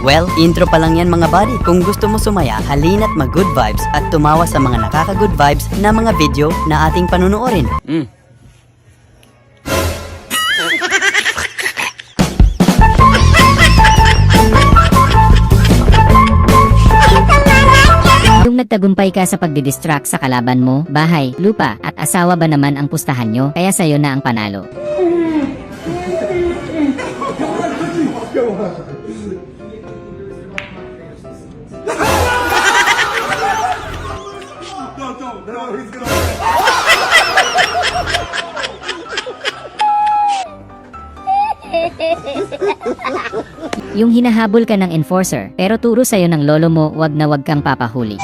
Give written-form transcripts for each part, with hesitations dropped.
Well, intro pa lang yan mga buddy. Kung gusto mo sumaya, halina't mag-good vibes at tumawa sa mga nakaka-good vibes na mga video na ating panunuorin. Kung nagtagumpay ka sa pagdidistract sa kalaban mo, bahay, lupa, at asawa ba naman ang pustahan nyo, kaya sayo na ang panalo. Yung hinahabol ka ng enforcer, pero turo sa'yo ng lolo mo, wag na wag kang papahuli.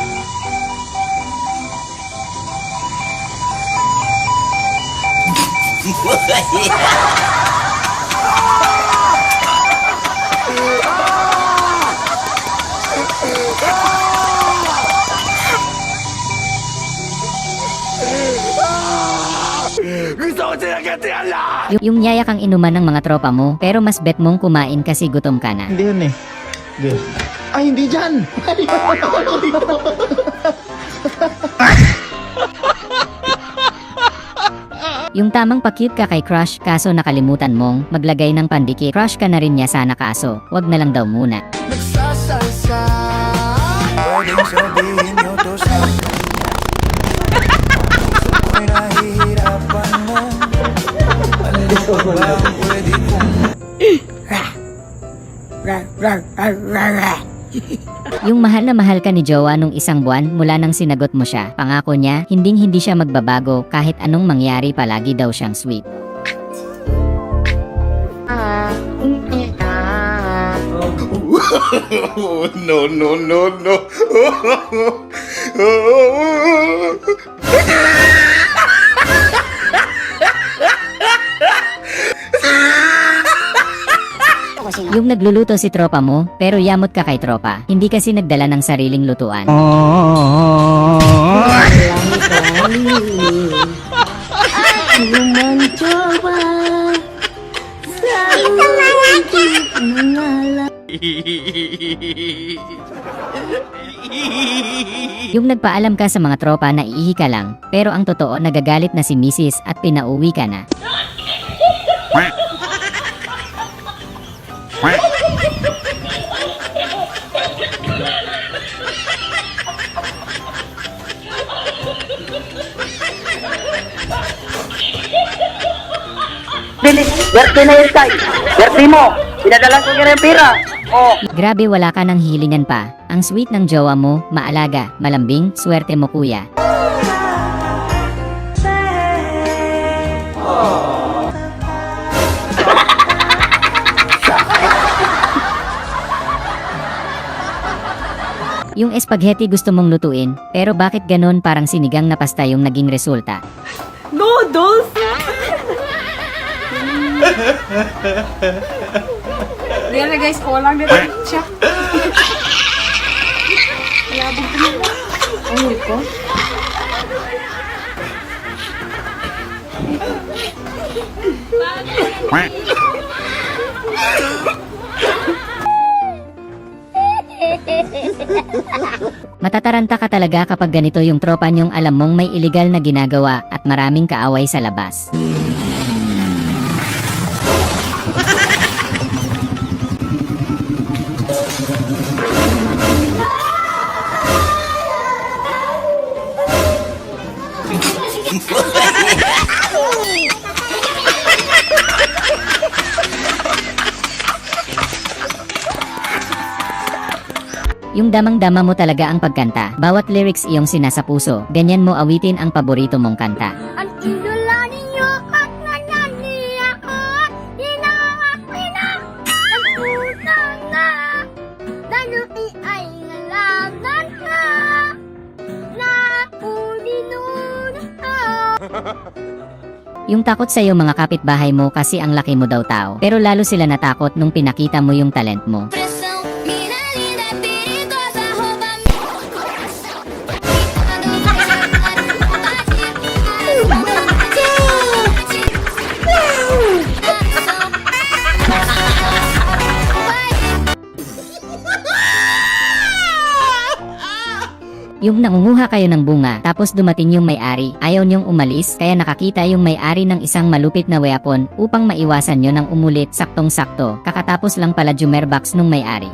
Yung yaya kang inuman ng mga tropa mo, pero mas bet mong kumain kasi gutom ka na. Hindi yan eh. Hindi. Ay, hindi dyan! Yung tamang pa-cute ka kay crush, kaso nakalimutan mong maglagay ng pandikit. Crush ka na rin niya sana kaso, wag na lang daw muna. Nagsasalsa, pwedeng sabihin nyo to sa ako'y nahihirapan na. Ano ba ang pwede kong Yung mahal na mahal ka ni Jowa nung isang buwan mula nang sinagot mo siya, pangako niya, hindi siya magbabago kahit anong mangyari, palagi daw siyang sweet. No, no, no, no. Yung nagluluto si tropa mo, pero yamot ka kay tropa, hindi kasi nagdala ng sariling lutuan. Yung nagpaalam ka sa mga tropa na iihi ka lang, pero ang totoo nagagalit na si Mrs. at pinauwi ka na. Bilis, werte na yun tayo. Werte mo, pinadala ko yung pera. Oh. Grabe, wala ka ng hilingan pa. Ang sweet ng jowa mo, maalaga, malambing, swerte mo kuya. Yung spaghetti gusto mong lutuin, pero bakit ganon, parang sinigang na pasta yung naging resulta? Noodles! Diyan na guys, kulang dito siya. Labog ko na. Ang ko. Matataranta ka talaga kapag ganito yung tropa nyong alam mong may illegal na ginagawa at maraming kaaway sa labas. Yung damang-dama mo talaga ang pagkanta. Bawat lyrics iyong sinasapuso. Ganyan mo awitin ang paborito mong kanta. Ang indula ninyo at nananiyak at inaakwina ang utang na dalupi ay ngalagan na na ulinun Yung takot sa'yo mga kapitbahay mo kasi ang laki mo daw tao. Pero lalo sila natakot nung pinakita mo yung talent mo. Yung nangunguha kayo ng bunga, tapos dumating yung may-ari, ayaw niyong umalis, kaya nakakita yung may-ari ng isang malupit na weapon upang maiwasan nyo ng umulit saktong-sakto. Kakatapos lang pala jumerbox nung may-ari.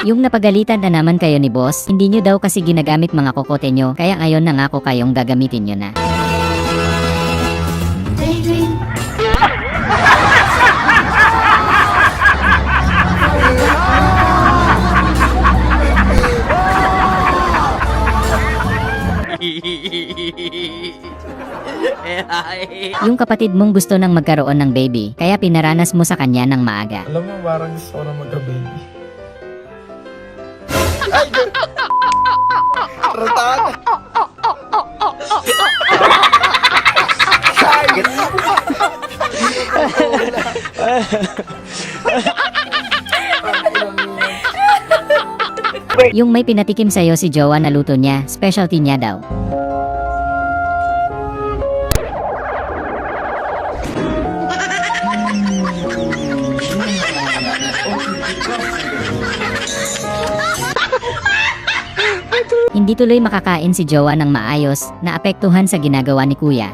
Yung napagalitan na naman kayo ni boss, hindi nyo daw kasi ginagamit mga kokote nyo, kaya ngayon nangako kayong gagamitin nyo na. Yung kapatid mong gusto nang magkaroon ng baby, kaya pinaranas mo sa kanya ng maaga. Alam mo, parang gusto ko na magka-baby. Ratan! Sakit! Yung may pinatikim sa'yo si Jowa na luto niya, specialty niya daw. Hindi tuloy makakain si Jowa ng maayos, naapektuhan sa ginagawa ni Kuya.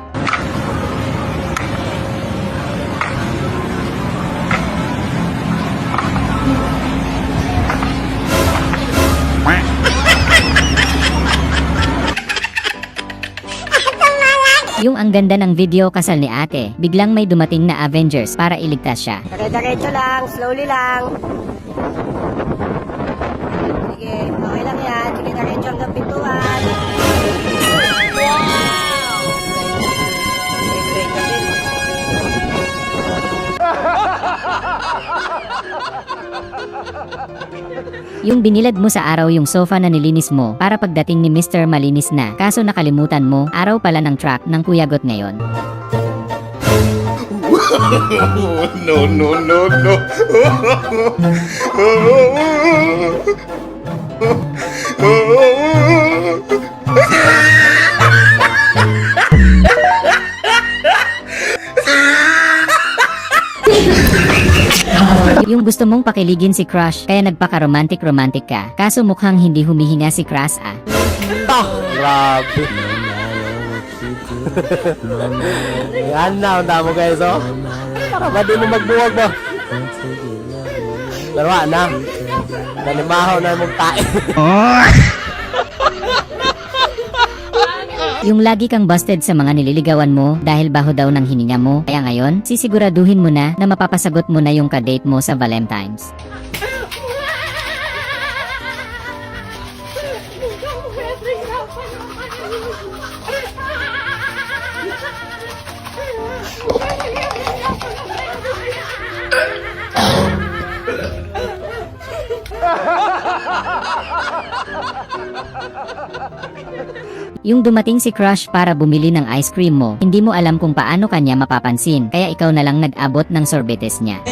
Yung ang ganda ng video kasal ni ate, biglang may dumating na Avengers para iligtas siya. Diretso lang, slowly lang. Sige, okay lang yan. Sige, diretso hanggang pintuan. Yung binilad mo sa araw yung sofa na nilinis mo para pagdating ni Mr. Malinis na, kaso nakalimutan mo, araw pala ng truck ng Kuya Got ngayon. No, no, no, no. Yung gusto mong pakiligin si Crush, kaya nagpaka-romantic-romantic ka, kaso mukhang hindi humihinga si Crush ah. Grabe. Yan na, ang damo guys, oh. Para ba di mo magbuwag mo? Larwa na. Nalimahaw na mong tae. Yung lagi kang busted sa mga nililigawan mo dahil baho daw ng hininga mo, kaya ngayon, sisiguraduhin mo na mapapasagot mo na yung ka-date mo sa Valentine's. Yung dumating si Crush para bumili ng ice cream mo, hindi mo alam kung paano kanya mapapansin, kaya ikaw na lang nag-abot ng sorbetes niya.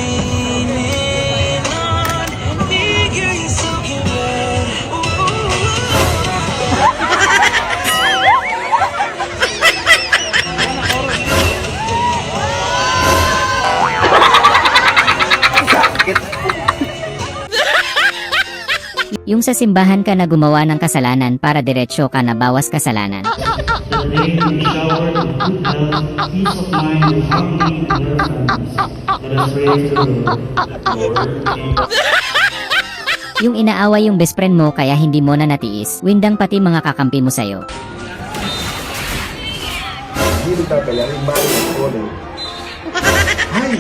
Yung sa simbahan ka na gumawa ng kasalanan para diretsyo ka na bawas kasalanan. Yung inaaway yung best friend mo kaya hindi mo na natiis, windang pati mga kakampi mo sa'yo. Hindi ka kaya rin balik ko. Ay!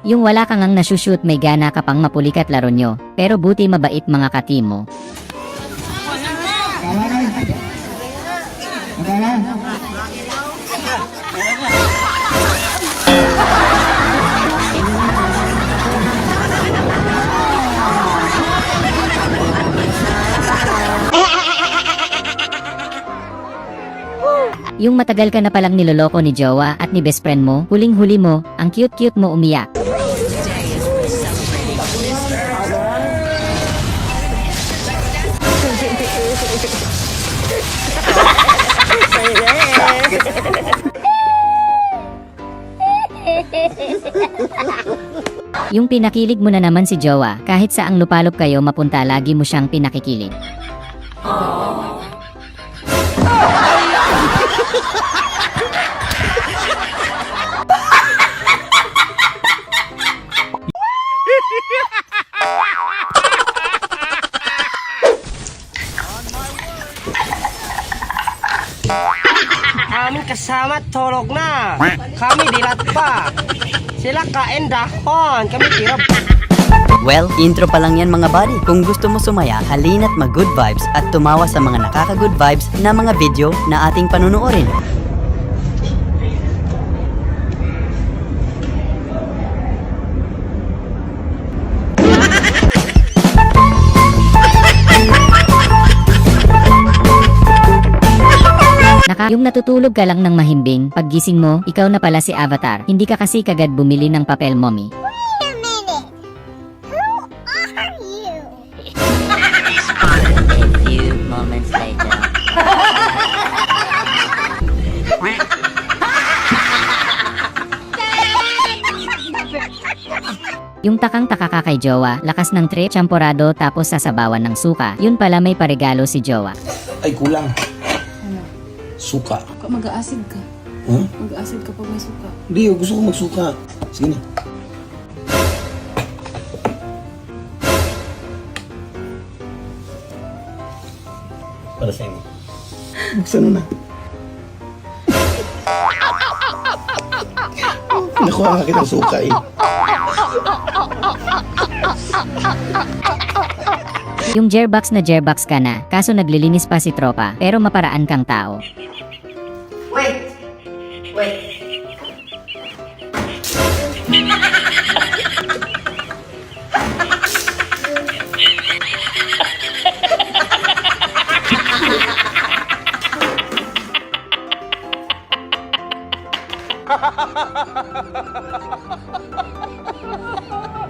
Yung wala kang ang nasushoot may gana ka pang mapulikat laro nyo, pero buti mabait mga ka-team mo. Yung matagal ka na palang niloloko ni jowa at ni best friend mo, huling-huli mo, ang cute-cute mo umiyak. Yung pinakilig mo na naman si jowa, kahit saang lupalop kayo mapunta lagi mo siyang pinakikilig. Aming kasama tulog na. Kami dilat pa. Sila kain dahon. Kami tirap. Well, intro pa lang yan mga buddy. Kung gusto mo sumaya, halina't mag-good vibes at tumawa sa mga nakaka-good vibes na mga video na ating panunuorin. Yung natutulog ka lang ng mahimbing, paggising mo, ikaw na pala si Avatar. Hindi ka kasi kagad bumili ng papel, mommy. Wait a minute. Who are you? A few moments later. Yung takang-taka ka kay jowa, lakas ng trip, champorado tapos sasabawan ng suka. Yun pala may paregalo si jowa. Ay, kulang. Suka. Mag-aasid ka. Huh? Mag-aasid ka pag may suka. Hindi, gusto ko magsuka. Sige na. Para sa inyo. Buksan mo na. Nakuha nga kitang suka eh. Yung Jerbox na Jerbox ka na, kaso naglilinis pa si tropa, pero maparaan kang tao.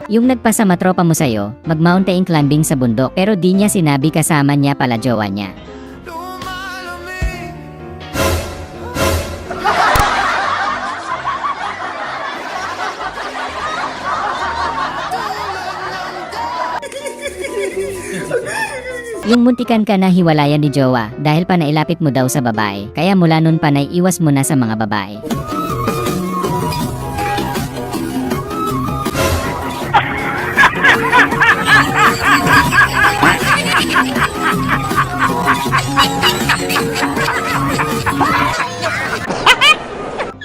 Yung nagpasama tropa mo sa'yo, mag-mountain climbing sa bundok, pero di niya sinabi kasama niya pala jowa niya. Yung muntikan ka na hiwalayan ni jowa, dahil pa nailapit mo daw sa babae, kaya mula nun pa naiiwas mo na sa mga babae.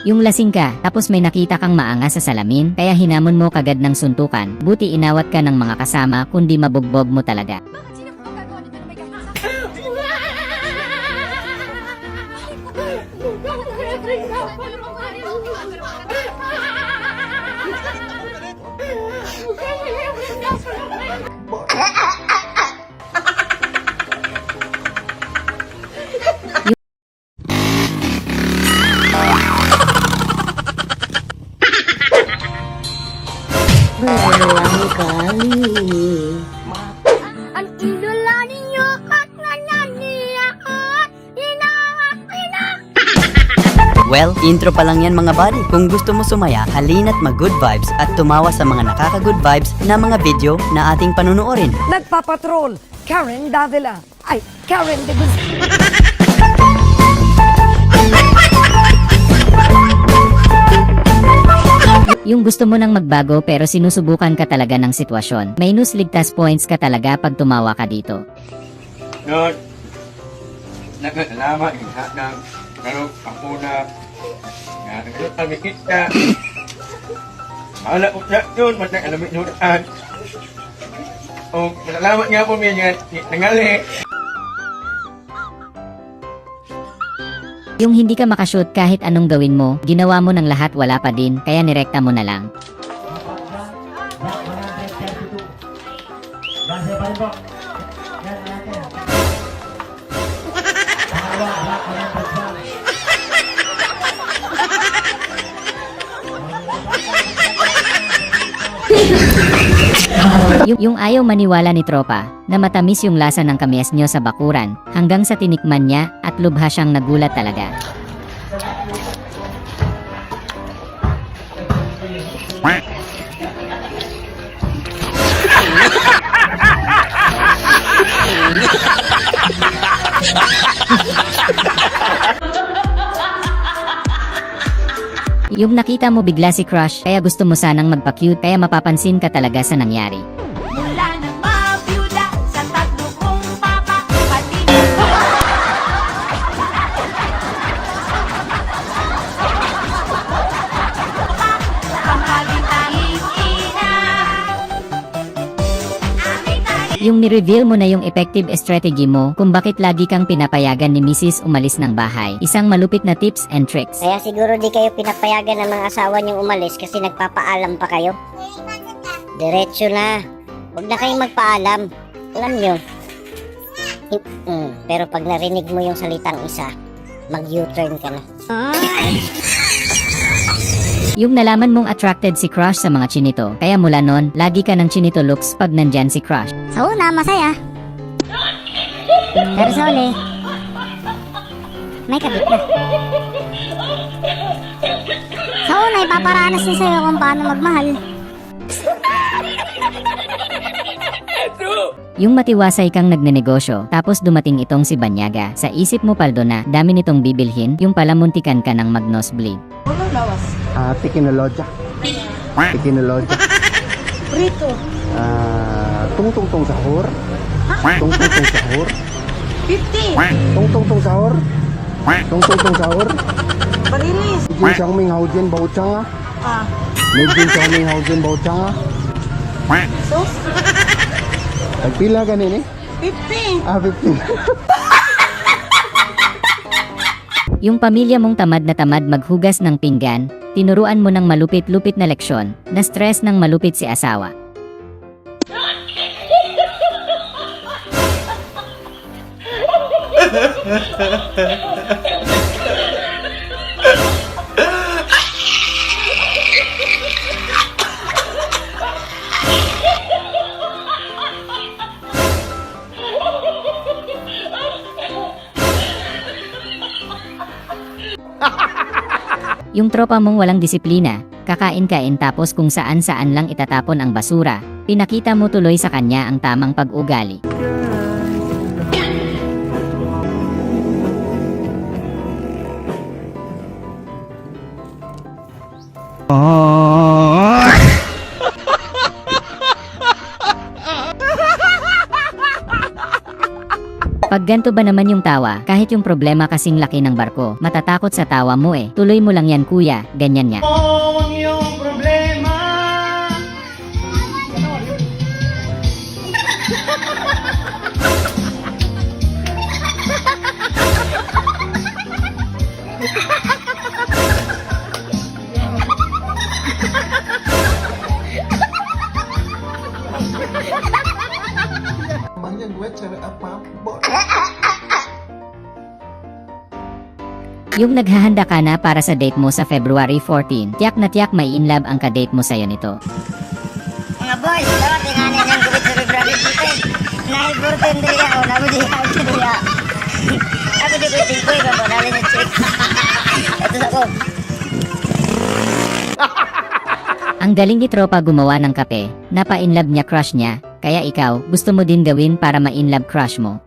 Yung lasing ka, tapos may nakita kang maangas sa salamin, kaya hinamon mo kagad ng suntukan, buti inawat ka ng mga kasama kundi mabugbog mo talaga. Ang idula ninyo at nananiyakan, inaak. Well, intro pa lang yan mga buddy. Kung gusto mo sumaya, halina't mag-good vibes at tumawa sa mga nakaka-good vibes na mga video na ating panunuorin. Nagpapatrol, Karen Davila. Ay, Karen de Guzman. Yung gusto mo nang magbago pero sinusubukan ka talaga ng sitwasyon. Minus ligtas points ka talaga pag tumawa ka dito. Nun, nagkasalamat yung lahat ng narog ako na nagkakit na mahala ko siya yun, matang alamit nunan. O, masalamat nga po niya nangali. Yung hindi ka makashoot kahit anong gawin mo, ginawa mo ng lahat wala pa din, kaya nirekta mo na lang. Yung ayaw maniwala ni tropa na matamis yung lasa ng kamyas nyo sa bakuran hanggang sa tinikman niya at lubha siyang nagulat talaga. Yung nakita mo bigla si crush kaya gusto mo sanang magpa-cute kaya mapapansin ka talaga sa nangyari. Mula nang mabiyuda sa tatlo kong papa, pati ang tanging ina. Aming tanging Yung ni-reveal mo na yung effective strategy mo kung bakit lagi kang pinapayagan ni Mrs. umalis ng bahay. Isang malupit na tips and tricks. Kaya siguro di kayo pinapayagan ng mga asawa niyong umalis kasi nagpapaalam pa kayo. Diretso na. Huwag na kayong magpaalam. Alam nyo. Pero pag narinig mo yung salitang isa, mag-U-turn ka na. Yung nalaman mong attracted si crush sa mga chinito, kaya mula nun, lagi ka ng chinito looks pag nandyan si crush. Sa una, masaya. Pero sa uli, may kabit na. Sa una, ipaparanas niya sa'yo kung paano magmahal. Yung matiwasay kang nagnenegosyo, tapos dumating itong si Banyaga, sa isip mo paldo na, dami nitong bibilhin, yung pala muntikan ka ng mag-nosebleed. Tekinolodya. Tekinolodya. Prito. Tungtungtong sahur. Tungtungtong sahur. 50. Tungtungtong sahur. Tungtungtong sahur. Parilis. Medyo siyang may haudyan bautsang Ah. Medyo siyang may haudyan bautsang Sus. Nagpila ka nini? 50. 15. Yung pamilya mong tamad na tamad maghugas ng pinggan, tinuruan mo ng malupit-lupit na leksyon, na stress ng malupit si asawa. Yung tropa mong walang disiplina, kakain-kain tapos kung saan-saan lang itatapon ang basura, pinakita mo tuloy sa kanya ang tamang pag-ugali. Pag ganto ba naman yung tawa, kahit yung problema kasing laki ng barko, matatakot sa tawa mo eh. Tuloy mo lang yan kuya, ganyan niya. Ang iyong problema. Yung naghahanda ka na para sa date mo sa February 14, tiyak na tiyak may inlove ang ka-date mo sa'yo nito. Mga boys, dapat tinganin yung gubit sa February 14. Nahil 14 dili ako, nabudi ako dili. Ako di ko tingkoy ko, nalin yung check. Ito sa ko. Ang galing ni tropa gumawa ng kape, napa-inlove niya crush niya, kaya ikaw, gusto mo din gawin para ma-inlove crush mo.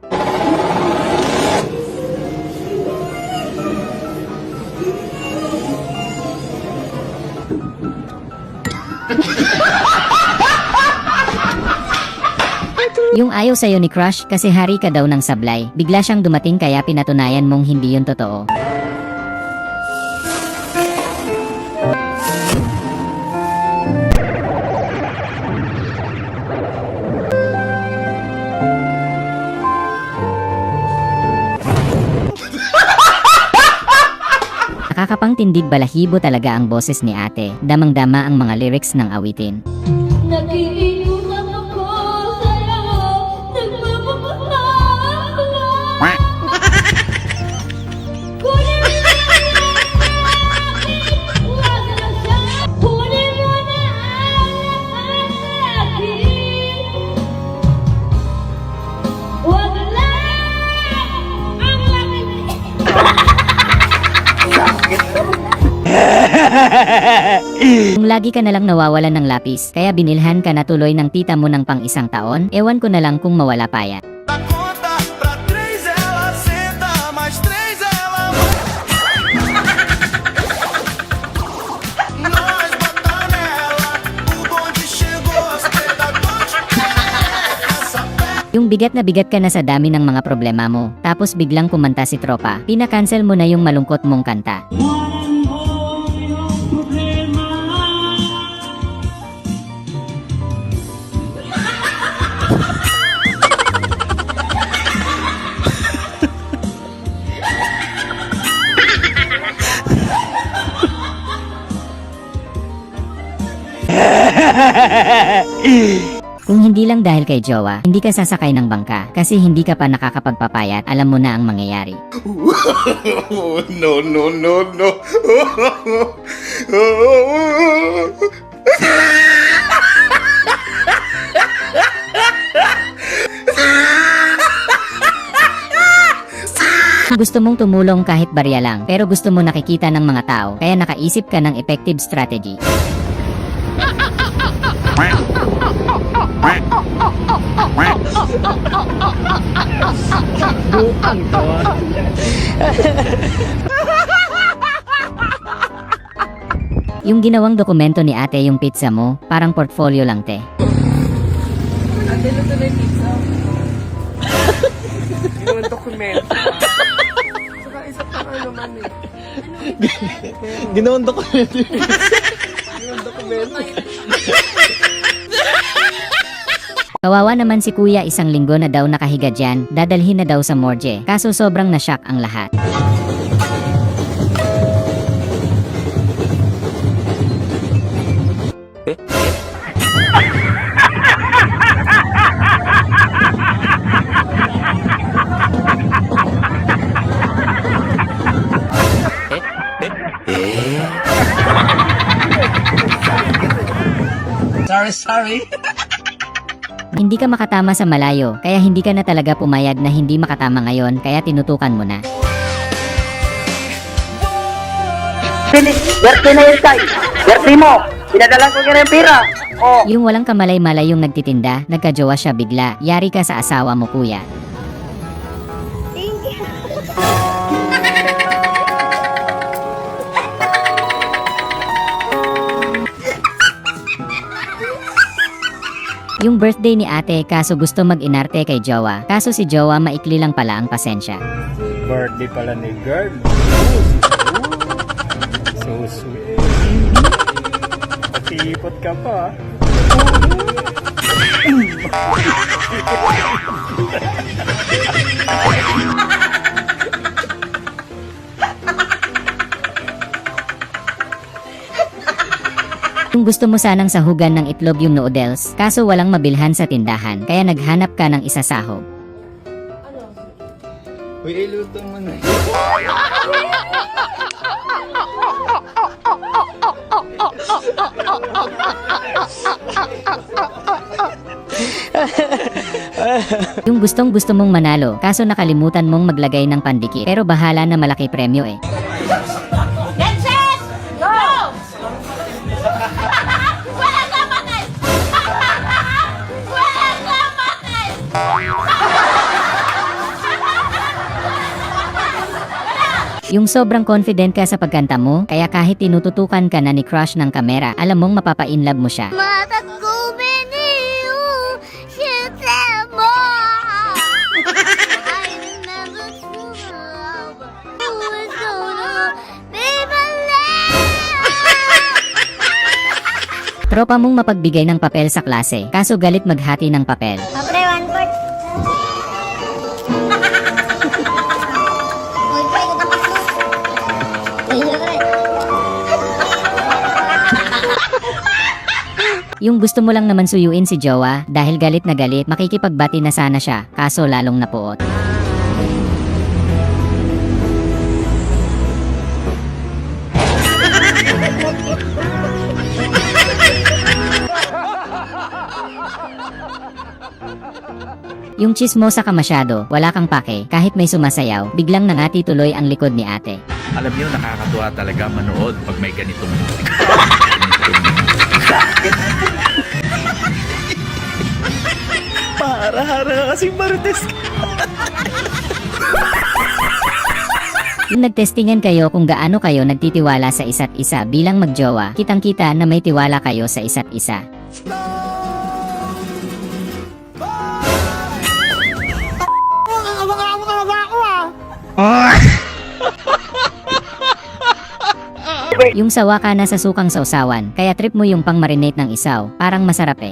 Yung ayaw sa'yo ni crush kasi hari ka daw ng sablay, bigla siyang dumating kaya pinatunayan mong hindi yun totoo. Nakakapangtindig balahibo talaga ang boses ni ate, damang-dama ang mga lyrics ng awitin. Nagiinuman ako sa'yo, nagmamahal. Kunin mo na ang aking, huwag na siya. Kunin mo na ang Kung lagi ka nalang nawawalan ng lapis, kaya binilhan ka na tuloy ng tita mo ng pang isang taon, ewan ko na lang kung mawala pa yan. Yung bigat na bigat ka na sa dami ng mga problema mo, tapos biglang kumanta si tropa, pinakancel mo na yung malungkot mong kanta. Kung hindi lang dahil kay jowa, hindi ka sasakay ng bangka kasi hindi ka pa nakakapagpapayat, alam mo na ang mangyayari. No, no, no, no. Gusto mong tumulong kahit barya lang, pero gusto mo nakikita ng mga tao, kaya nakaisip ka ng effective strategy. Yung ginawang dokumento ni ate yung pizza mo, parang portfolio lang te. Ate, luto na yung pizza. Yung dokumento. Saka isa pa nga naman eh. Ginawang dokumento. Yung dokumento. Kawawa naman si kuya, isang linggo na daw nakahiga dyan, dadalhin na daw sa morgue, kaso sobrang nashock ang lahat. Sorry. Hindi ka makatama sa malayo, kaya hindi ka na talaga pumayag na hindi makatama ngayon, kaya tinutukan mo na. Swerte na yun, Tay. Swerte mo. Pinadala ko yung pira. Oh. Yung walang kamalay-malay yung nagtitinda, nagkajowa siya bigla, yari ka sa asawa mo kuya. Yung birthday ni ate, kaso gusto mag-inarte kay jowa, kaso si jowa maikli lang pala ang pasensya. Birthday pala ni girl. So sweet. Patipot ka pa. Kung gusto mo sanang sahugan ng itlog yung noodles, kaso walang mabilhan sa tindahan, kaya naghanap ka ng isasahog. Uy, iluto mo na. Yung gustong gusto mong manalo, kaso nakalimutan mong maglagay ng pandikit, pero bahala na, malaki premyo eh. Lenses! Go! Walang kapatid! Walang kapatid! Yung sobrang confident ka sa pagkanta mo, kaya kahit tinututukan ka na ni crush ng kamera, alam mong mapapa-inlove mo siya. Tropa mong mapagbigay ng papel sa klase, kaso galit maghati ng papel. Papre, 1/4. Uy, pre, katapat mo. Ayun, pre. Yung gusto mo lang naman suyuin si jowa, dahil galit na galit, makikipagbati na sana siya, kaso lalong napuot. Yung chismosa ka masyado, wala kang pake, kahit may sumasayaw, biglang nangati tuloy ang likod ni ate. Alam niyo, nakakatuwa talaga manood pag may ganitong musika. Para kasing marites ka. Yung nagtestingan kayo kung gaano kayo nagtitiwala sa isa't isa bilang magjowa, kitang-kita na may tiwala kayo sa isa't isa. Yung sawa ka na sa sukang sausawan, kaya trip mo yung pang-marinate ng isaw, parang masarap eh.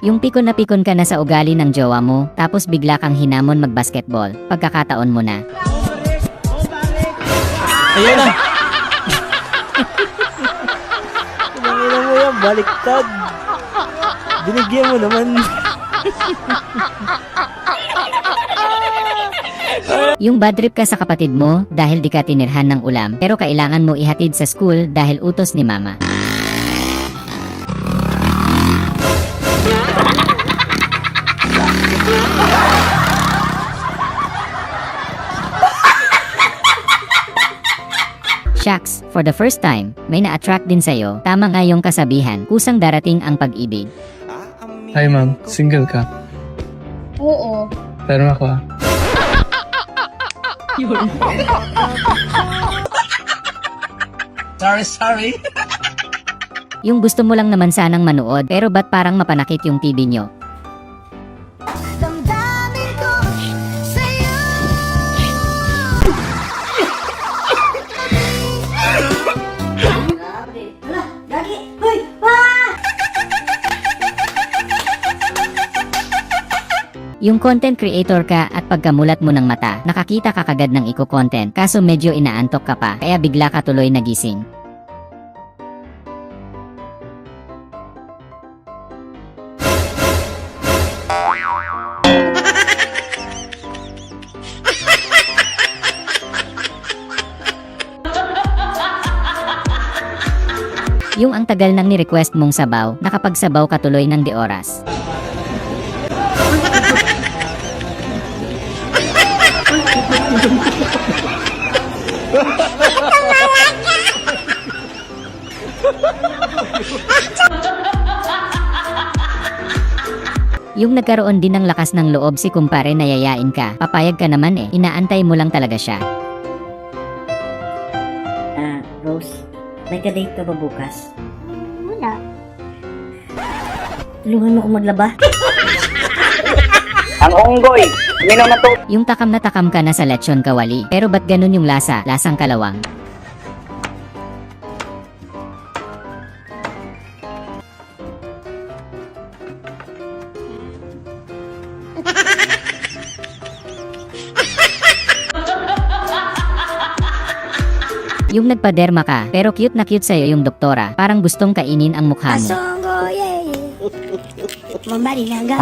Yung pikon na pikon ka na sa ugali ng jowa mo, tapos bigla kang hinamon mag-basketball, pagkakataon mo na. Ayun na! Pinangina mo yan, baliktad. Binigyan mo naman. Yung bad trip ka sa kapatid mo dahil di ka tinirhan ng ulam, pero kailangan mo ihatid sa school dahil utos ni mama. Shucks, for the first time, may na-attract din sa'yo. Tama nga yung kasabihan, kusang darating ang pag-ibig. Hi ma'am, single ka? Oo. Pero ako ah. Sorry. Yung gusto mo lang naman sanang manood, pero ba't parang mapanakit yung TV nyo? Damdamin ko sa'yo. Hala, gagi. Hoy, Yung content creator ka at pagkamulat mo ng mata, nakakita ka kagad ng iko-content, kaso medyo inaantok ka pa, kaya bigla ka tuloy nagising. Yung ang tagal nang ni-request mong sabaw, nakapagsabaw ka tuloy ng di oras. Yung nagkaroon din ng lakas ng loob si kumpare na yayain ka, papayag ka naman eh, inaantay mo lang talaga siya. Rose, may ka-date ka ba bukas? Wala. Tulungan mo ko maglaba. Ang unggoy, uminom na to. Yung takam na takam ka na sa lechon kawali, pero ba't ganun yung lasa, lasang kalawang? Yung nagpaderma ka, pero cute na cute sa'yo yung doktora, parang gustong kainin ang mukha mo. Kasongo, yeah. Mambari naga.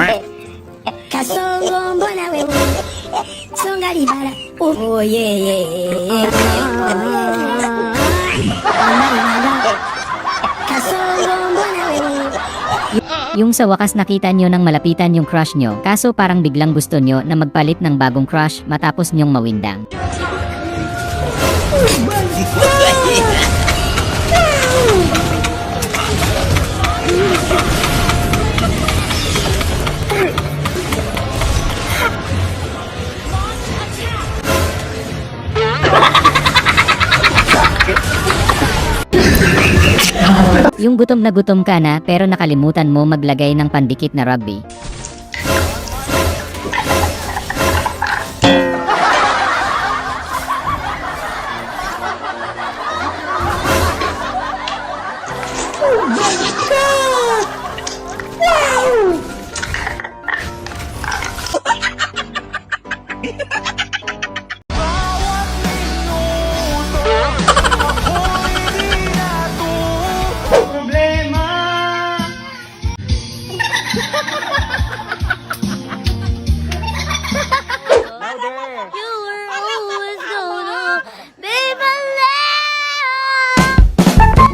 Kasongo, mbona wewe. Songa libara. Oh, yeah. Mambari naga. Kasongo, mbona wewe. Yung sa wakas nakita nyo nang malapitan yung crush nyo, kaso parang biglang gusto nyo na magpalit ng bagong crush matapos nyong mawindang. Yung gutom na gutom ka na pero nakalimutan mo maglagay ng pandikit na rugby.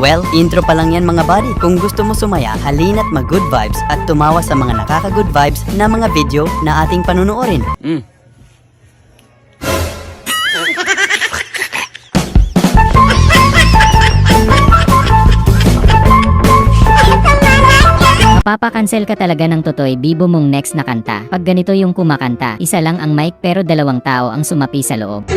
Well, intro pa lang yan mga buddy. Kung gusto mo sumaya, halina't mag-good vibes at tumawa sa mga nakaka-good vibes na mga video na ating panunuorin. Mapapakancel ka talaga ng Totoy Bibo mong next na kanta. Pag ganito yung kumakanta, isa lang ang mic pero 2 tao ang sumapi sa loob.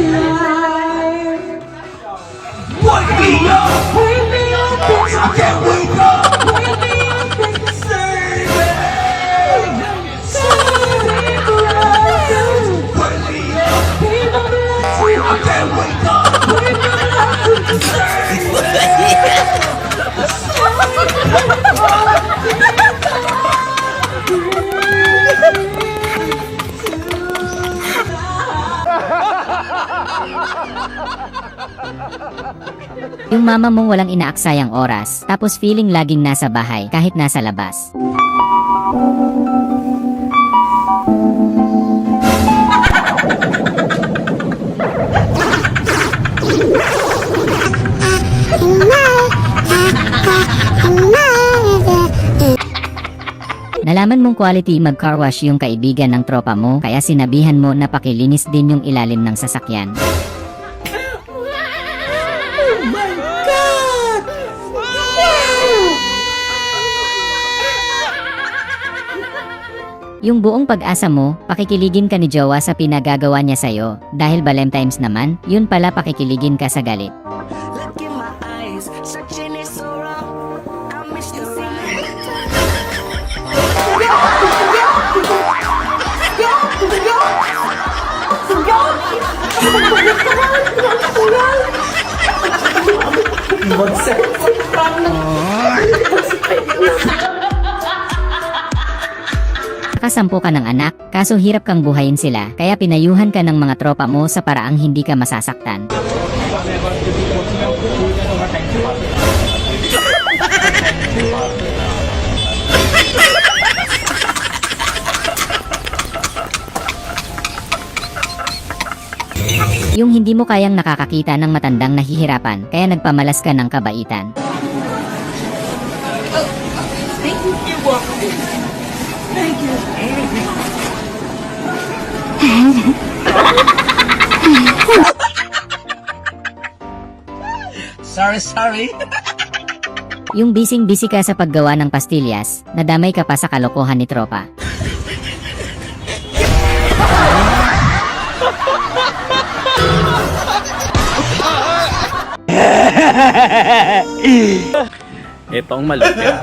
Yung mama mong walang inaaksayang oras, tapos feeling laging nasa bahay kahit nasa labas. Nalaman mong quality mag-car wash yung kaibigan ng tropa mo, kaya sinabihan mo na pakilinis din yung ilalim ng sasakyan. Yung buong pag-asa mo, pakikiligin ka ni jowa sa pinagagawa niya sa'yo. Dahil Valentine's naman, yun pala pakikiligin ka sa galit. Nakasampu ka ng anak, kaso hirap kang buhayin sila, kaya pinayuhan ka ng mga tropa mo sa paraang hindi ka masasaktan. Yung hindi mo kayang nakakakita ng matandang nahihirapan, kaya nagpamalas ka ng kabaitan. Sorry. Yung bising-busy ka sa paggawa ng pastillas, nadamay ka pa sa kalokohan ni tropa. Ito ang malupit.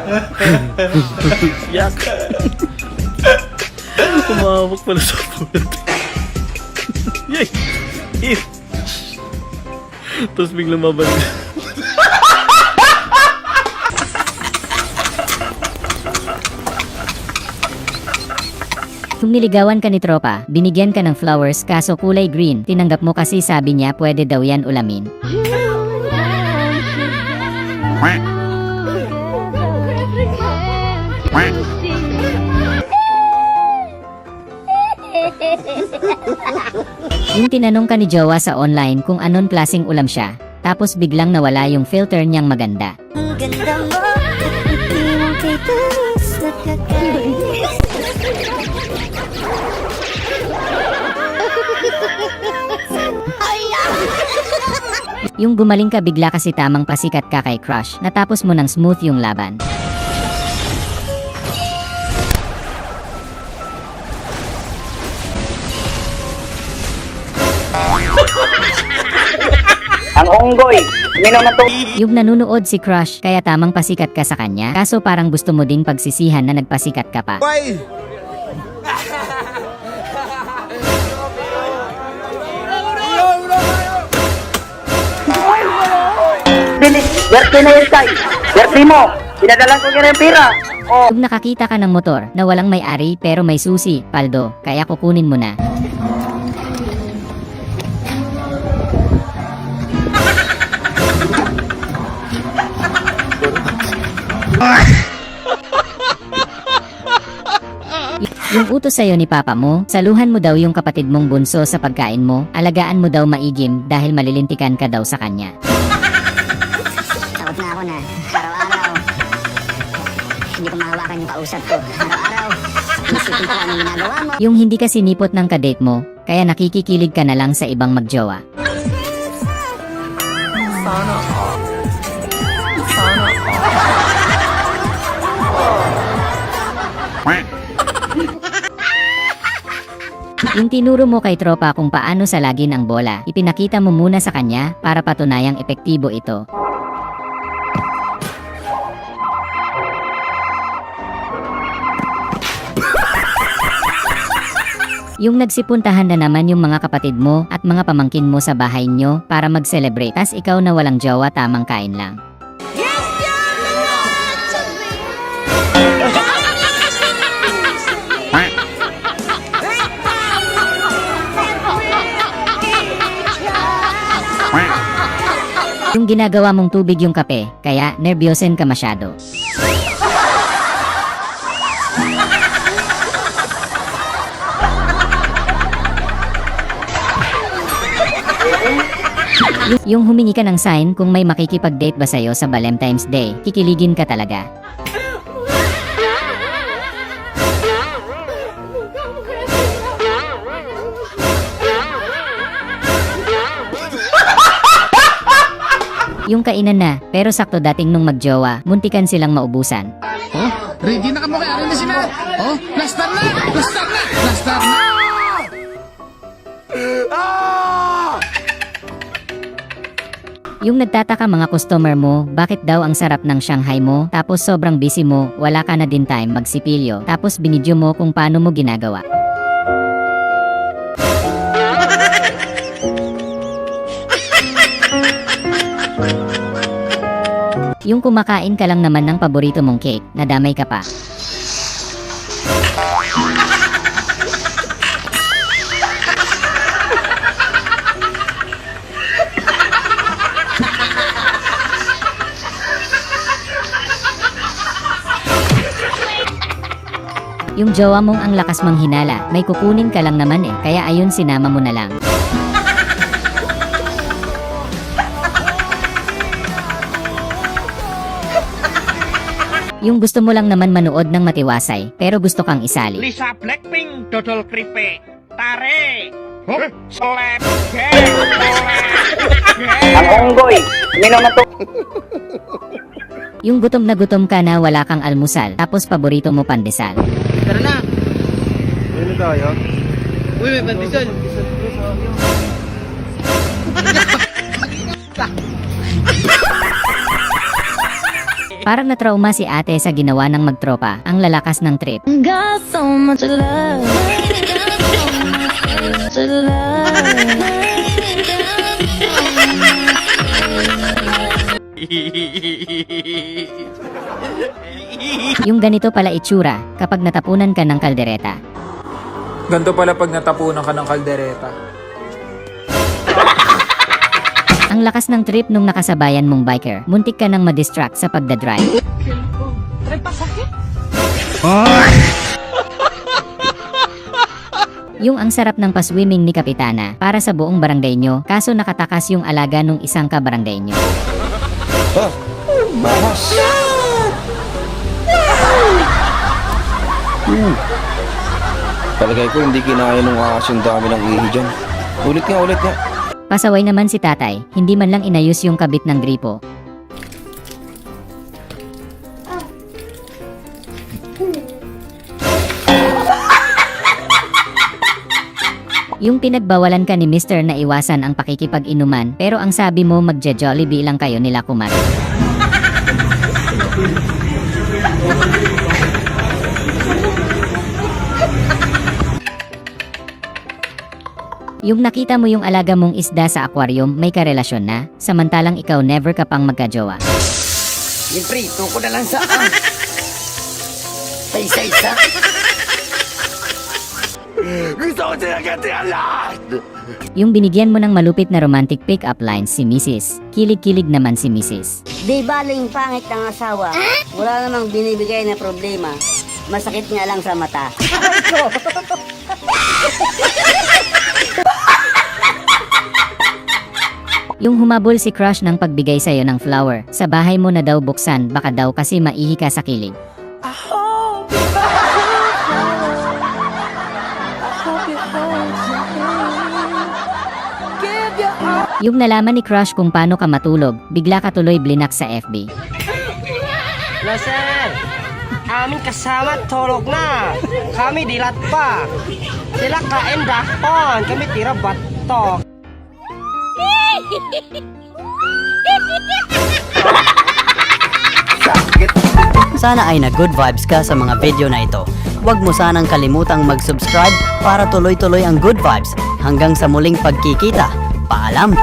Yak. Umawak pala sa puwet. Yay! Tapos biglang mabalik. Kung niligawan ka ni tropa, binigyan ka ng flowers kaso kulay green, tinanggap mo kasi sabi niya pwede daw yan ulamin. Yung tinanong ka ni jowa sa online kung anon klaseng ulam siya, tapos biglang nawala yung filter niyang maganda. Ang ganda mo, hindi mo kay Tunis nakakainis. Yung gumaling ka bigla kasi tamang pasikat ka kay crush, natapos mo ng smooth yung laban. Ang unggoy, minom ng tubig. Yung nanunood si crush, kaya tamang pasikat ka sa kanya, kaso parang gusto mo ding pagsisihan na nagpasikat ka pa. Bilis, birthday na yun, Tay. Birthday mo, pinadalan ko kaya yung pira. Oh. Kung nakakita ka ng motor na walang may-ari pero may susi, paldo, kaya kukunin mo na. Yung utos sa'yo ni papa mo, saluhan mo daw yung kapatid mong bunso sa pagkain mo, alagaan mo daw maigim dahil malilintikan ka daw sa kanya. Takot na ako na. kausap ko. Araw-araw, isipin ko anong ginagawa mo. Yung hindi ka sinipot ng kadate mo, kaya nakikikilig ka na lang sa ibang magjowa. Yung tinuro mo kay tropa kung paano salagin ang bola, ipinakita mo muna sa kanya para patunayang epektibo ito. Yung nagsipuntahan na naman yung mga kapatid mo at mga pamangkin mo sa bahay nyo para mag-celebrate, tas ikaw na walang jowa, tamang kain lang. Yung ginagawa mong tubig yung kape, kaya nervyosen ka masyado. Yung humingi ka ng sign kung may makikipag-date ba sa'yo sa Valentine's Day, kikiligin ka talaga. Yung kainan na, pero sakto dating nung magjowa, muntikan silang maubusan. Oh, ready na ka mo kay Arin na sila. Oh, plaster na! Plaster na! Plaster na! Yung nagtataka mga customer mo, bakit daw ang sarap ng Shanghai mo, tapos sobrang busy mo, wala ka na din time magsipilyo, tapos binidyo mo kung paano mo ginagawa. Yung kumakain ka lang naman ng paborito mong cake, nadamay ka pa. Yung jowa mong ang lakas manghinala, may kukunin ka lang naman eh, kaya ayun sinama mo na lang. Yung gusto mo lang naman manood ng matiwasay, pero gusto kang isali. Lisa Blackpink, dodol kripe, tare, slap, Ang unggoy, minom na to. Yung gutom ka na wala kang almusal, tapos paborito mo pandesal. Tara na. Ano tayo? Uy, may pandesal. Parang na-trauma si ate sa ginawa ng magtropa, ang lalakas ng trip. Got so much love. Got so much love. Yung ganito pala itsura, kapag natapunan ka ng kaldereta. Ganto pala pag natapunan ka ng kaldereta. Ang lakas ng trip nung nakasabayan mong biker, muntik ka nang ma-distract sa pagdadrive. Yung ang sarap ng paswimming ni Kapitana para sa buong barangay nyo, kaso nakatakas yung alaga nung isang kabarangay nyo. Palagay ko hindi kinaya nung akas yung dami ng ihi dyan. Ulit nga. Pasaway naman si tatay, hindi man lang inayos yung kabit ng gripo. Yung pinagbawalan ka ni Mr. na iwasan ang pakikipag-inuman, pero ang sabi mo magja-Jollibee lang kayo nila kumari. Yung nakita mo yung alaga mong isda sa aquarium, may karelasyon na, samantalang ikaw never ka pang magkajowa. Siyempre, tuko na lang sa isa-isa. Gusto ko sinagatihan lahat! Yung binigyan mo ng malupit na romantic pick-up lines si Mrs. Kilig-kilig naman si Mrs. Di baling pangit ng asawa. Wala namang binibigay na problema. Masakit nga lang sa mata. Yung humabol si crush ng pagbigay sa'yo ng flower, sa bahay mo na daw buksan, baka daw kasi maihi ka sa kilig. I hope Yung nalaman ni Crush kung paano ka matulog, bigla ka tuloy blinak sa FB. Na sir, aming kasama tulog na. Kami dilat pa. Sila kain dahon, kami tira batok. Sana ay na good vibes ka sa mga video na ito. Huwag mo sanang kalimutang mag-subscribe para tuloy-tuloy ang good vibes. Hanggang sa muling pagkikita. Paalam!